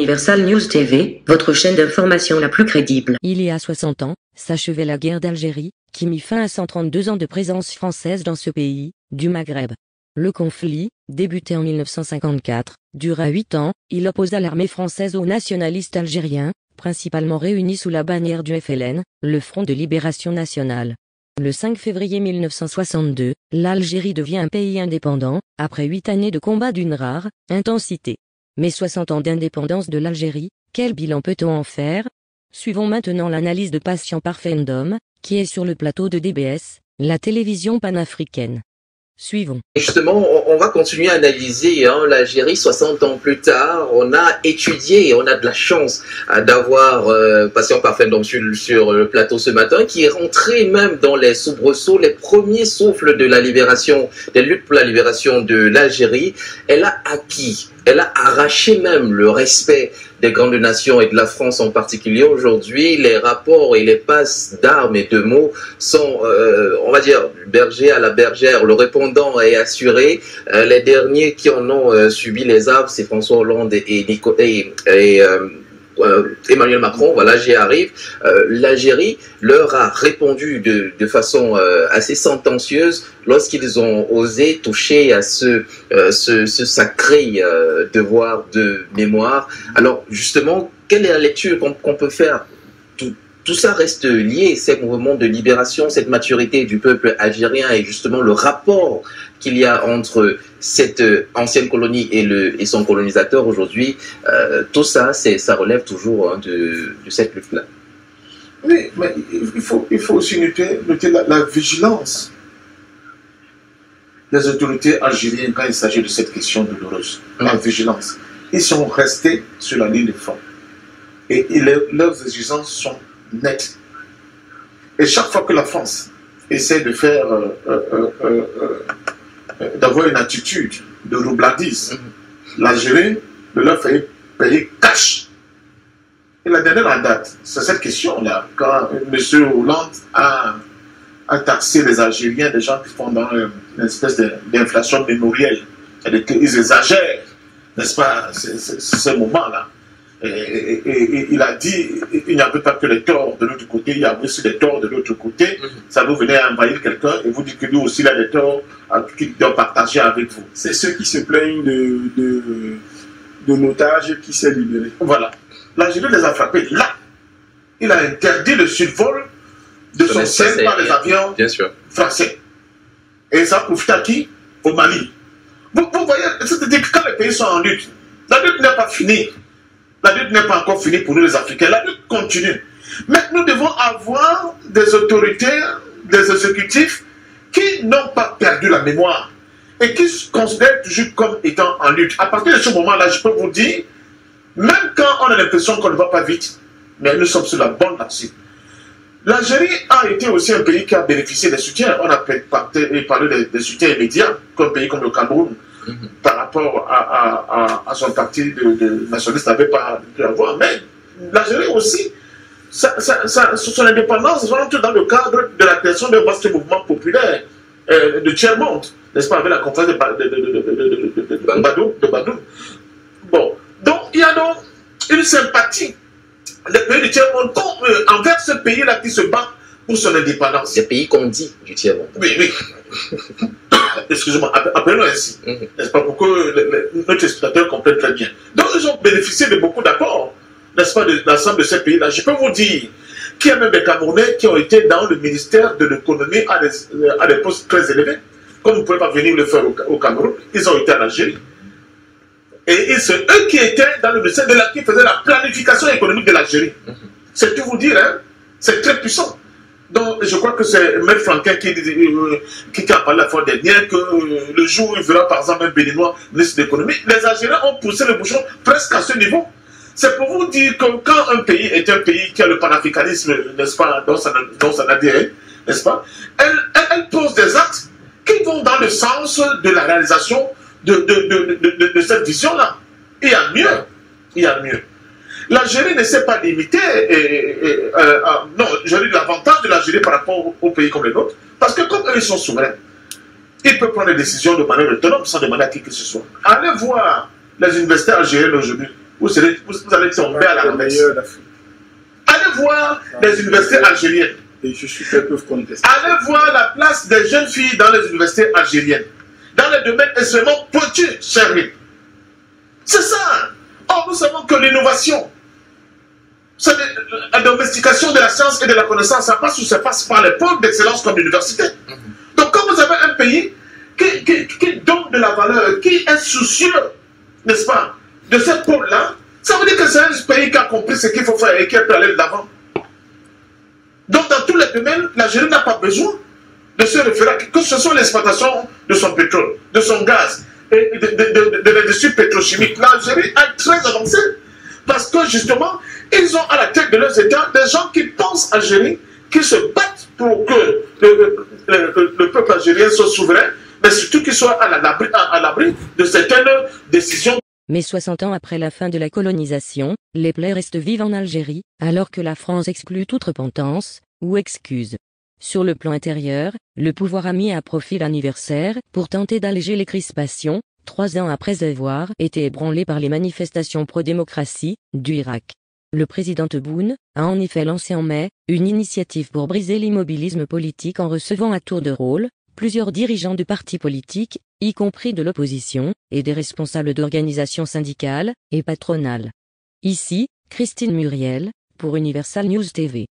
Universal News TV, votre chaîne d'information la plus crédible. Il y a 60 ans, s'achevait la guerre d'Algérie, qui mit fin à 132 ans de présence française dans ce pays, du Maghreb. Le conflit, débuté en 1954, dura 8 ans, il opposa l'armée française aux nationalistes algériens, principalement réunis sous la bannière du FLN, le Front de Libération Nationale. Le 5 février 1962, l'Algérie devient un pays indépendant, après 8 années de combat d'une rare intensité. Mais 60 ans d'indépendance de l'Algérie, quel bilan peut-on en faire? Suivons maintenant l'analyse de Patient Parfendom, qui est sur le plateau de DBS, la télévision panafricaine. Suivons. Justement, on va continuer à analyser l'Algérie 60 ans plus tard. On a étudié, on a de la chance d'avoir Patient Parfendom sur le plateau ce matin, qui est rentré même dans les soubresauts, les premiers souffles de la libération, des luttes pour la libération de l'Algérie. Elle a acquis, elle a arraché même le respect des grandes nations et de la France en particulier. Aujourd'hui, les rapports et les passes d'armes et de mots sont, on va dire, berger à la bergère. Le répondant est assuré. Les derniers qui en ont subi les arbres, c'est François Hollande et Emmanuel Macron. Voilà, j'y arrive. L'Algérie leur a répondu de façon assez sentencieuse lorsqu'ils ont osé toucher à ce sacré devoir de mémoire. Alors justement, quelle est la lecture qu'on peut faire? Tout ça reste lié, ces mouvements de libération, cette maturité du peuple algérien et justement le rapport qu'il y a entre cette ancienne colonie et son colonisateur aujourd'hui. Tout ça, ça relève toujours de cette lutte-là. Oui, mais il faut aussi noter la vigilance des autorités algériennes quand il s'agit de cette question douloureuse. La vigilance. Ils sont restés sur la ligne de front. Et leurs exigences sont nettes. Et chaque fois que la France essaie de faire, d'avoir une attitude de roublardise, l'Algérie de leur faire payer cash. Et la dernière en date, c'est cette question-là, quand M. Hollande a taxé les Algériens, des gens qui font dans une espèce d'inflation mémorielle. C'est-à-dire qu'ils exagèrent, n'est-ce pas, ce moment-là. Et il a dit, il n'y avait pas que les torts de l'autre côté, il y avait aussi des torts de l'autre côté. Ça vous venez envahir quelqu'un et vous dites que lui aussi il a des torts qu'il doit partager avec vous. C'est ceux qui se plaignent de l'otage qui s'est libéré. Voilà. L'Algérie les a frappés là. Il a interdit le survol de son ciel par les avions français. Et ça profite à qui? Au Mali. Vous voyez, c'est-à-dire que quand les pays sont en lutte, la lutte n'est pas finie. La lutte n'est pas encore finie pour nous les Africains. La lutte continue. Mais nous devons avoir des autorités, des exécutifs qui n'ont pas perdu la mémoire et qui se considèrent toujours comme étant en lutte. À partir de ce moment-là, je peux vous dire, même quand on a l'impression qu'on ne va pas vite, mais nous sommes sur la bonne axe. L'Algérie a été aussi un pays qui a bénéficié des soutiens. On a parlé des soutiens immédiats, comme un pays comme le Cameroun. Par rapport à son parti de nationaliste n'avait pas pu avoir. Mais l'Algérie aussi, son indépendance rentre dans le cadre de la création d'un vaste mouvement populaire de tiers-monde, n'est-ce pas, avec la conférence de Badoum. Bon, donc il y a donc une sympathie des pays du tiers-monde envers ce pays-là qui se bat pour son indépendance. Des pays qu'on dit du tiers-monde. Oui. Excusez-moi, appelons ainsi. N'est-ce pas, pour que notre spectateur comprenne très bien. Donc, ils ont bénéficié de beaucoup d'apports, n'est-ce pas, de l'ensemble de ces pays-là. Je peux vous dire qu'il y a même des Camerounais qui ont été dans le ministère de l'économie à des postes très élevés. Comme vous ne pouvez pas venir le faire au Cameroun, ils ont été en Algérie. Et c'est eux qui étaient dans le ministère qui faisaient la planification économique de l'Algérie. C'est tout vous dire, hein. C'est très puissant. Donc, je crois que c'est M. Franquin qui a parlé la fois dernière que le jour où il verra par exemple un Béninois ministre de l'économie, les Algériens ont poussé le bouchon presque à ce niveau. C'est pour vous dire que quand un pays est un pays qui a le panafricanisme, n'est-ce pas, dans son ADN, n'est-ce pas, elle pose des actes qui vont dans le sens de la réalisation de cette vision-là. Il y a mieux. L'Algérie ne s'est pas limitée, non, je dis l'avantage de l'Algérie par rapport aux pays comme les nôtres, parce que comme eux, ils sont souverains, ils peuvent prendre des décisions de manière autonome sans demander à qui que ce soit. Allez voir les universités algériennes aujourd'hui, vous allez tomber à la ramasse. Allez voir les universités algériennes. Et je suis très peu contesté. Allez voir la place des jeunes filles dans les universités algériennes. Dans les domaines extrêmement pointus, chérie. C'est ça. Or, nous savons que l'innovation, la domestication de la science et de la connaissance, ça passe par les pôles d'excellence comme l'université. Donc, quand vous avez un pays qui donne de la valeur, qui est soucieux, n'est-ce pas, de ce pôle-là, ça veut dire que c'est un pays qui a compris ce qu'il faut faire et qui peut aller de l'avant. Donc, dans tous les domaines, l'Algérie n'a pas besoin de se référer, que ce soit l'exploitation de son pétrole, de son gaz, et de l'industrie pétrochimique. L'Algérie est très avancée parce que, justement, ils ont à la tête de leurs États des gens qui pensent Algérie, qui se battent pour que le peuple algérien soit souverain, mais surtout qu'il soit à l'abri de certaines décisions. Mais 60 ans après la fin de la colonisation, les plaies restent vives en Algérie, alors que la France exclut toute repentance ou excuse. Sur le plan intérieur, le pouvoir a mis à profit l'anniversaire pour tenter d'alléger les crispations, 3 ans après avoir été ébranlé par les manifestations pro-démocratie du Irak. Le président Tebboune a en effet lancé en mai une initiative pour briser l'immobilisme politique en recevant à tour de rôle plusieurs dirigeants de partis politiques, y compris de l'opposition, et des responsables d'organisations syndicales et patronales. Ici, Christine Muriel, pour Universal News TV.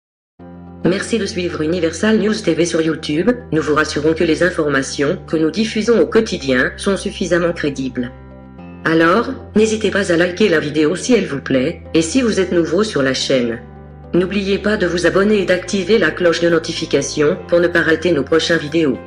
Merci de suivre Universal News TV sur YouTube. Nous vous rassurons que les informations que nous diffusons au quotidien sont suffisamment crédibles. Alors, n'hésitez pas à liker la vidéo si elle vous plaît, et si vous êtes nouveau sur la chaîne. N'oubliez pas de vous abonner et d'activer la cloche de notification pour ne pas rater nos prochaines vidéos.